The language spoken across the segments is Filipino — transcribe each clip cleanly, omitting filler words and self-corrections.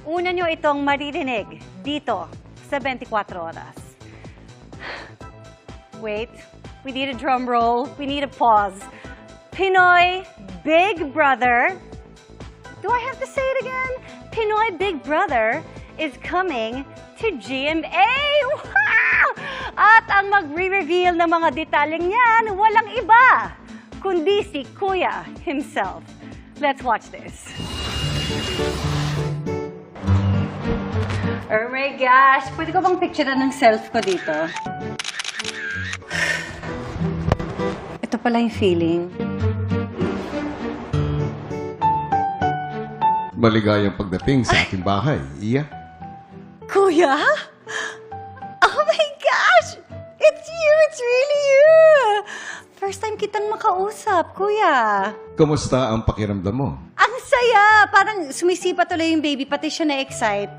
Una nyo itong maririnig dito sa 24 oras. Wait, we need a drum roll. We need a pause. Pinoy Big Brother. Do I have to say it again? Pinoy Big Brother is coming to GMA. Wow! At ang magre-reveal ng mga detalyeng yan, walang iba, kundi si Kuya himself. Let's watch this. Oh my gosh! Pwede ko bang picturean ng self ko dito? Ito pala yung feeling. Maligayang pagdating sa aking bahay, Iya. Kuya? Oh my gosh! It's you! It's really you! First time kitang makausap, Kuya. Kamusta ang pakiramdam mo? Ang saya! Parang sumisipa tuloy yung baby, pati siya na-excite.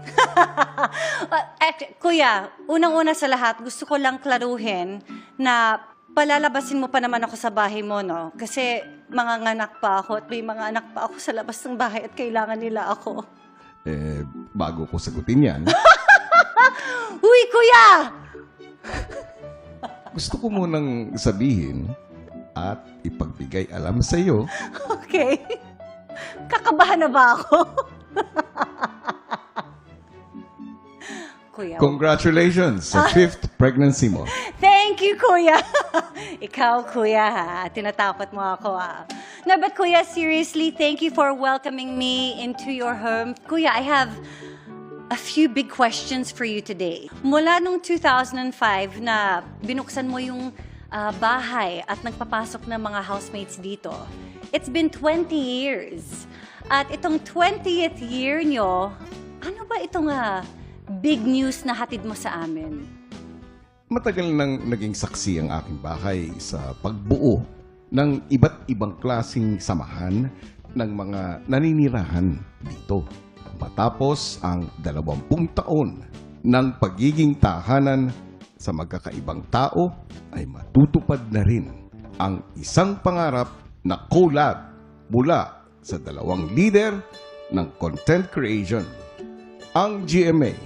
Kuya, unang-una sa lahat, gusto ko lang klaruhin na palalabasin mo pa naman ako sa bahay mo, no? Kasi manganganak pa ako at may mga anak pa ako sa labas ng bahay at kailangan nila ako. Bago ko sagutin yan, Uy, Kuya! gusto ko munang sabihin at ipagbigay alam sa iyo Okay. Kakabahan na ba ako? Kuya. congratulations sa 5th pregnancy mo. Thank you, Kuya. Ikaw, Kuya, ha? Tinatakot mo ako, ha? No, but Kuya, seriously, thank you for welcoming me into your home. Kuya, I have a few big questions for you today. Mula nung 2005 na binuksan mo yung bahay at nagpapasok ng mga housemates dito, it's been 20 years. At itong 20th year nyo, ano ba itong big news na hatid mo sa amin? Matagal nang naging saksi ang aking bahay sa pagbuo ng iba't ibang klasing samahan ng mga naninirahan dito. Matapos ang 20 taon ng pagiging tahanan sa magkakaibang tao, ay matutupad na rin ang isang pangarap na collab mula sa dalawang leader ng content creation, ang GMA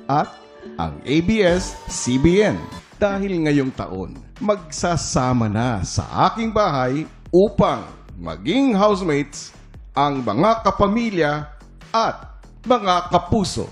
at ang ABS-CBN. Dahil ngayong taon, magsasama na sa aking bahay upang maging housemates ang mga kapamilya at mga kapuso